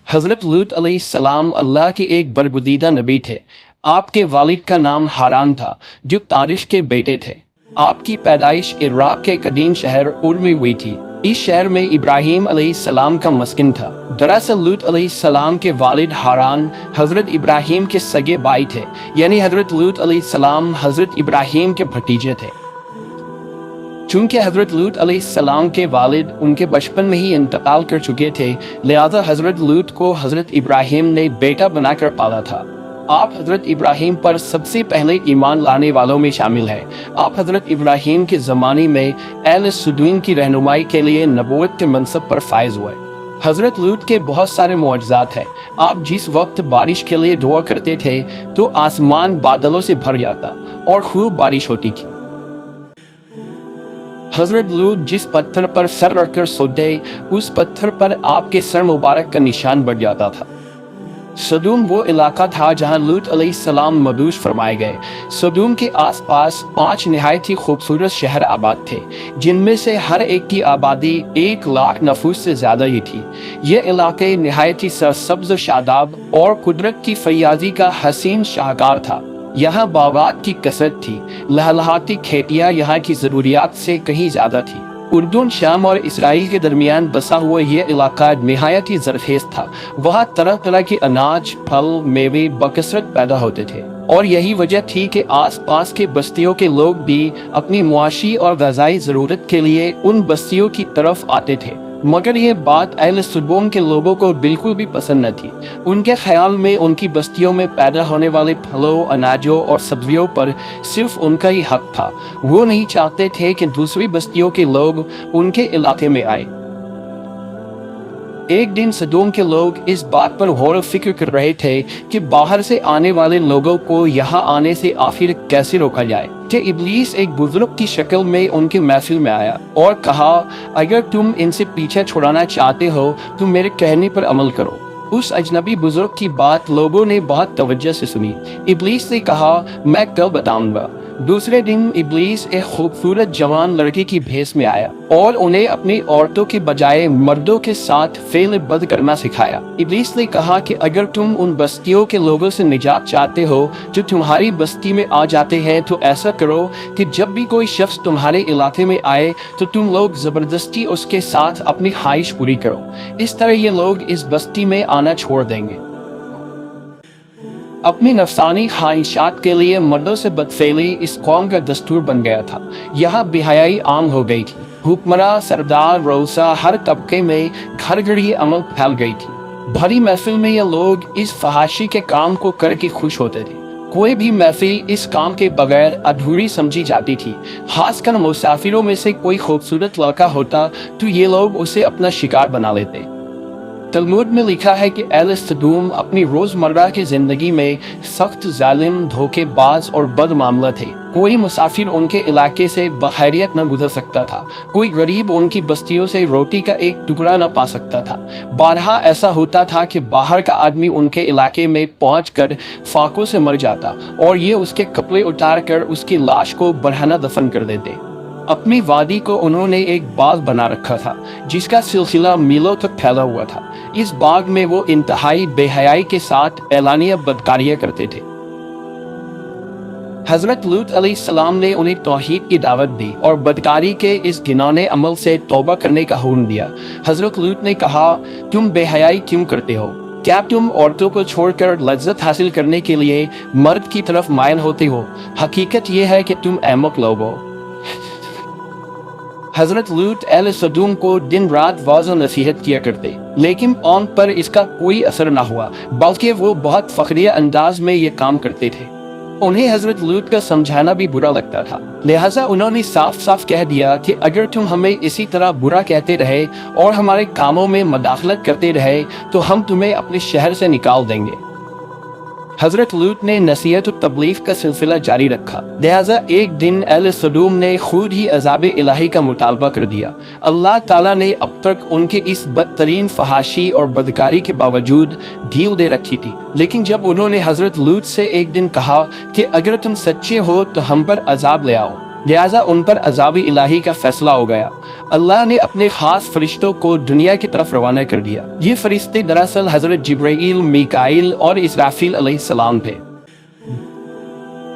हज़रत लूत अलैहिस्सलाम अल्लाह के एक बरगुज़ीदा नबी थे। आपके वालिद का नाम हारान था, जो तारिश के बेटे थे। आपकी पैदाइश इराक के कदीम शहर उर में हुई थी। इस शहर में इब्राहीम अलैहिस्सलाम का मस्कन था। दरअसल लूत अलैहिस्सलाम के वालिद हारान हज़रत इब्राहीम के सगे भाई थे, यानी हज़रत लूत अलैहिस्सलाम हज़रत इब्राहीम के भतीजे थे। चूंकि हज़रत लूत अलैहिस्सलाम के वालिद उनके बचपन में ही इंतकाल कर चुके थे, लिहाजा हज़रत लूत को हज़रत इब्राहीम ने बेटा बनाकर पाला था। आप हज़रत इब्राहीम पर सबसे पहले ईमान लाने वालों में शामिल हैं। आप हज़रत इब्राहीम के ज़माने में अहले सदूम की रहनुमाई के लिए नबूवत के मनसब पर फायज हुए। हज़रत लूत के बहुत सारे मुआजिज़ात हैं। आप जिस वक्त बारिश के लिए दुआ करते थे तो आसमान बादलों से भर जाता और खूब बारिश होती थी। हज़रत लूत जिस पत्थर पर सर रखकर सोते, उस पत्थर पर आपके सर मुबारक का निशान बढ़ जाता था। सदूम वो इलाका था जहां लूत अलैहिस्सलाम मबूस फरमाए गए। सदूम के आसपास 5 निहायत ही खूबसूरत शहर आबाद थे, जिनमें से हर एक की आबादी 1 लाख नफूस से ज़्यादा ही थी। ये इलाके निहायत ही सरसब्ज़ शादाब और कुदरत की फैयाज़ी का हसीन शाहकार था। यहाँ बागात की कसरत थी। लहलहाती खेतियाँ यहाँ की ज़रूरियात से कहीं ज़्यादा थी। उर्दून, शाम और इसराइल के दरमियान बसा हुआ ये इलाका निहायत ही ज़रखेज़ था। वहाँ तरह तरह के अनाज, फल, मेवे बकसरत पैदा होते थे और यही वजह थी कि आसपास के बस्तियों के लोग भी अपनी मुआशी और ग़िज़ाई ज़रूरत के लिए उन बस्तियों की तरफ आते थे। मगर ये बात अहले सदूम के लोगों को बिल्कुल भी पसंद न थी। उनके ख्याल में उनकी बस्तियों में पैदा होने वाले फलों, अनाजों और सब्जियों पर सिर्फ उनका ही हक था। वो नहीं चाहते थे कि दूसरी बस्तियों के लोग उनके इलाके में आए। एक दिन सदूम के लोग इस बात पर गौर फिक्र कर रहे थे कि बाहर से आने वाले लोगों को यहाँ आने से आखिर कैसे रोका जाए कि इब्लीस एक बुजुर्ग की शक्ल में उनकी महफिल में आया और कहा, अगर तुम इनसे पीछे छुड़ाना चाहते हो तो मेरे कहने पर अमल करो। उस अजनबी बुजुर्ग की बात लोगों ने बहुत तवज्जो से सुनी। इब्लीस ने कहा, मैं कल बताऊंगा। दूसरे दिन इब्लीस एक खूबसूरत जवान लड़की की भेस में आया और उन्हें अपनी औरतों के बजाय मर्दों के साथ फेल बद करना सिखाया। इब्लीस ने कहा कि अगर तुम उन बस्तियों के लोगों से निजात चाहते हो जो तुम्हारी बस्ती में आ जाते हैं, तो ऐसा करो कि जब भी कोई शख्स तुम्हारे इलाके में आए तो तुम लोग जबरदस्ती उसके साथ अपनी ख्वाहिश पूरी करो। इस तरह ये लोग इस बस्ती में आना छोड़ देंगे। अपनी नफसानी ख्वाहिशात के लिए मर्दों से बदफेली इस कौम का दस्तूर बन गया था। यहाँ बेहयाई आम हो गई थी। हुक्मरान, सरदार, रऊसा, हर तबके में घर घर ये अमल फैल गई थी। भरी महफिल में ये लोग इस फहाशी के काम को करके खुश होते थे। कोई भी महफिल इस काम के बगैर अधूरी समझी जाती थी। खासकर मुसाफिरों में से कोई खूबसूरत लड़का होता तो ये लोग उसे अपना शिकार बना लेते। तलमुद में लिखा है कि अहले सदूम अपनी रोज़मर्रा की ज़िंदगी में सख्त, जालिम, धोखेबाज और बदमामला थे। कोई मुसाफिर उनके इलाके से बखैरियत न गुजर सकता था। कोई गरीब उनकी बस्तियों से रोटी का एक टुकड़ा न पा सकता था। बारहा ऐसा होता था कि बाहर का आदमी उनके इलाके में पहुंचकर फाकों से मर जाता और ये उसके कपड़े उतार कर उसकी लाश को बरहना दफन कर देते। अपनी वादी को उन्होंने एक बाग बना रखा था जिसका सिलसिला मीलों तक फैला हुआ था। इस बाग में वो इंतहाई बेहयाई के साथ एलानिया बदकारियां करते थे। हज़रत लूत अलैहिस्सलाम ने उन्हें तौहीद की दावत दी और बदकारी के इस घिनौने अमल से तौबा करने का हुक्म दिया। हज़रत लूत ने कहा, तुम बेहयाई क्यों करते हो? क्या तुम औरतों को छोड़कर लज्जत हासिल करने के लिए मर्द की तरफ मायल होते हो? हकीकत यह है कि तुम अहमक लोग हो। हज़रत लूत अहले सदूम को दिन रात वाज़ नसीहत किया करते, लेकिन कौम पर इसका कोई असर न हुआ, बल्कि वो बहुत फखरिया अंदाज में ये काम करते थे। उन्हें हज़रत लूत का समझाना भी बुरा लगता था, लिहाजा उन्होंने साफ साफ कह दिया कि अगर तुम हमें इसी तरह बुरा कहते रहे और हमारे कामों में मदाखलत करते रहे तो हम तुम्हें अपने शहर से निकाल देंगे। हज़रत लूत ने नसीहत और तबलीग का सिलसिला जारी रखा। लिहाजा एक दिन अहले सदूम ने खुद ही अज़ाब इलाही का मुतालबा कर दिया। अल्लाह ताला ने अब तक उनके इस बदतरीन फहाशी और बदकारी के बावजूद ढील दे रखी थी, लेकिन जब उन्होंने हज़रत लूत से एक दिन कहा कि अगर तुम सच्चे हो तो हम पर अजाब ले आओ, لہٰذا ان پر عذاب الہی کا فیصلہ ہو گیا۔ اللہ نے اپنے خاص فرشتوں کو دنیا کی طرف روانہ کر دیا۔ یہ فرشتے دراصل حضرت جبرائیل، میکائیل اور اسرافیل علیہ السلام تھے۔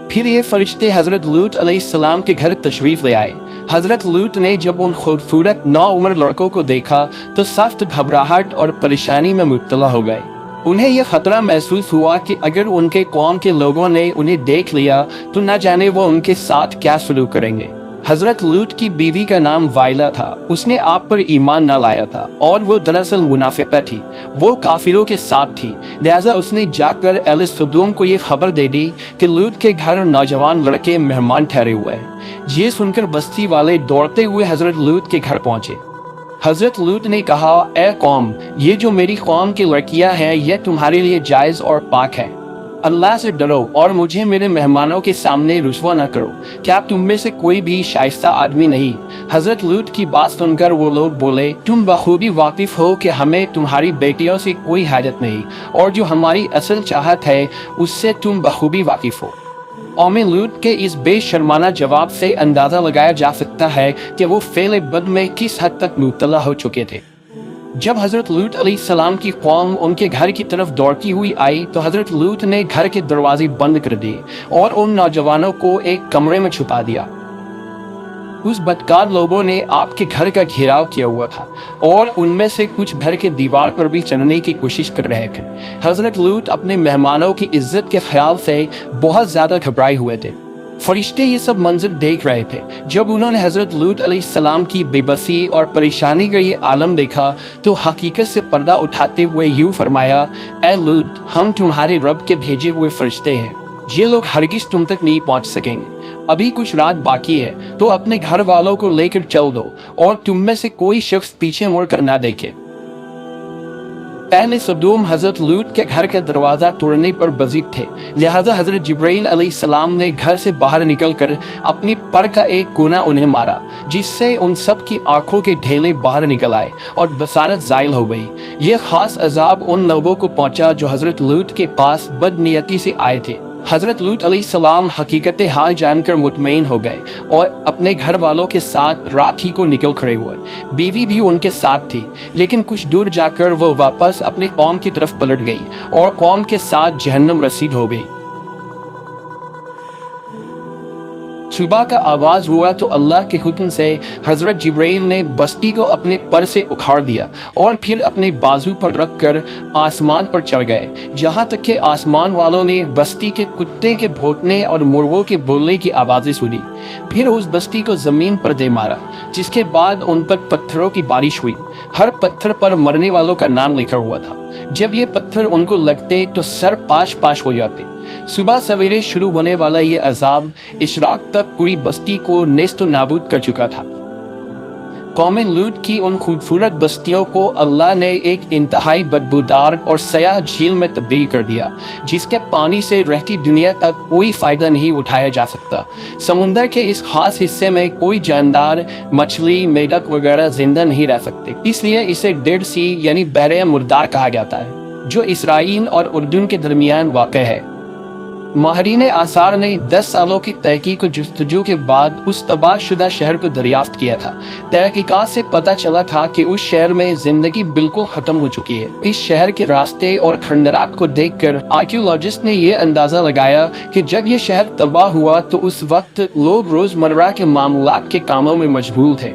پھر یہ فرشتے حضرت لوط علیہ السلام کے گھر تشریف لے آئے۔ حضرت لوط نے جب ان خوبصورت نوعمر لڑکوں کو دیکھا تو سخت گھبراہٹ اور پریشانی میں مبتلا ہو گئے۔ انہیں یہ خطرہ محسوس ہوا کہ اگر ان کے قوم کے لوگوں نے انہیں دیکھ لیا تو نہ جانے وہ ان کے ساتھ کیا سلوک کریں گے۔ حضرت لوط کی بیوی کا نام وائلہ تھا۔ اس نے آپ پر ایمان نہ لایا تھا اور وہ دراصل منافقہ تھی۔ وہ کافروں کے ساتھ تھی، لہذا اس نے جا کر اہل سدوم کو یہ خبر دے دی کہ لوط کے گھر نوجوان لڑکے مہمان ٹھہرے ہوئے ہیں۔ یہ سن کر بستی والے دوڑتے ہوئے حضرت لوط کے گھر پہنچے۔ حضرت لوط نے کہا، اے قوم، یہ جو میری قوم کی لڑکیاں ہیں یہ تمہارے لیے جائز اور پاک ہے۔ اللہ سے ڈرو اور مجھے میرے مہمانوں کے سامنے رسوا نہ کرو۔ کیا تم میں سے کوئی بھی شائستہ آدمی نہیں؟ حضرت لوط کی بات سن کر وہ لوگ بولے، تم بخوبی واقف ہو کہ ہمیں تمہاری بیٹیوں سے کوئی حاجت نہیں، اور جو ہماری اصل چاہت ہے اس سے تم بخوبی واقف ہو۔ قوم لوط کے اس بے شرمانہ جواب سے اندازہ لگایا جا سکتا ہے کہ وہ فعل بد میں کس حد تک مبتلا ہو چکے تھے۔ جب حضرت لوط علیہ السلام کی قوم ان کے گھر کی طرف دوڑتی ہوئی آئی تو حضرت لوط نے گھر کے دروازے بند کر دیے اور ان نوجوانوں کو ایک کمرے میں چھپا دیا۔ اس بدکار لوگوں نے آپ کے گھر کا گھیراؤ کیا ہوا تھا اور ان میں سے کچھ گھر کے دیوار پر بھی چڑھنے کی کوشش کر رہے تھے۔ حضرت لوط اپنے مہمانوں کی عزت کے خیال سے بہت زیادہ گھبرائے ہوئے تھے۔ فرشتے یہ سب منظر دیکھ رہے تھے۔ جب انہوں نے حضرت لوط علیہ السلام کی بے بسی اور پریشانی کا یہ عالم دیکھا تو حقیقت سے پردہ اٹھاتے ہوئے یوں فرمایا، اے لوط، ہم تمہارے رب کے بھیجے ہوئے فرشتے ہیں۔ یہ لوگ ہرگز تم تک نہیں پہنچ سکیں گے۔ ابھی کچھ رات باقی ہے تو اپنے گھر والوں کو لے کر چل دو اور تم میں سے کوئی شخص پیچھے مڑ کر نہ دیکھے۔ اہل سدوم حضرت لوط کے گھر کا دروازہ توڑنے پر بضید تھے، لہذا حضرت جبرائیل علیہ السلام نے گھر سے باہر نکل کر اپنی پر کا ایک کونا انہیں مارا، جس سے ان سب کی آنکھوں کے ڈھیلے باہر نکل آئے اور بصارت زائل ہو گئی۔ یہ خاص عذاب ان لوگوں کو پہنچا جو حضرت لوط کے پاس بد نیتی سے آئے تھے۔ حضرت لوط علیہ السلام حقیقت حال جان کر مطمئن ہو گئے اور اپنے گھر والوں کے ساتھ رات ہی کو نکل کھڑے ہوئے۔ بیوی بھی ان کے ساتھ تھی، لیکن کچھ دور جا کر وہ واپس اپنی قوم کی طرف پلٹ گئی اور قوم کے ساتھ جہنم رسید ہو گئی۔ صبح کا آغاز ہوا تو اللہ کے حکم سے حضرت جبرائیل نے بستی کو اپنے پر سے اکھاڑ دیا اور پھر اپنے بازو پر رکھ کر آسمان پر چڑھ گئے، جہاں تک کہ آسمان والوں نے بستی کے کتے کے بھونکنے اور مرغوں کے بولنے کی آوازیں سنی۔ پھر اس بستی کو زمین پر دے مارا، جس کے بعد ان پر پتھروں کی بارش ہوئی۔ ہر پتھر پر مرنے والوں کا نام لکھا ہوا تھا۔ جب یہ پتھر ان کو لگتے تو سر پاش پاش ہو جاتے۔ صبح سویرے شروع ہونے والا یہ عذاب اشراق تک پوری بستی کو نیست و نابود کر چکا تھا۔ قوم لوط کی ان خوبصورت بستیوں کو اللہ نے ایک انتہائی بدبودار اور سیاہ جھیل میں تبدیل کر دیا، جس کے پانی سے رہتی دنیا تک کوئی فائدہ نہیں اٹھایا جا سکتا۔ سمندر کے اس خاص حصے میں کوئی جاندار، مچھلی، میڈک وغیرہ زندہ نہیں رہ سکتے، اس لیے اسے ڈیڈ سی یعنی بحر مردار کہا جاتا ہے، جو اسرائیل اور اردن کے درمیان واقع ہے۔ ماہرین آثار نے 10 سالوں کی تحقیق و جستجو کے بعد اس تباہ شدہ شہر کو دریافت کیا تھا۔ تحقیقات سے پتہ چلا تھا کہ اس شہر میں زندگی بالکل ختم ہو چکی ہے۔ اس شہر کے راستے اور کھنڈرات کو دیکھ کر آرکیولوجسٹ نے یہ اندازہ لگایا کہ جب یہ شہر تباہ ہوا تو اس وقت لوگ روزمرہ کے معاملات کے کاموں میں مشغول تھے۔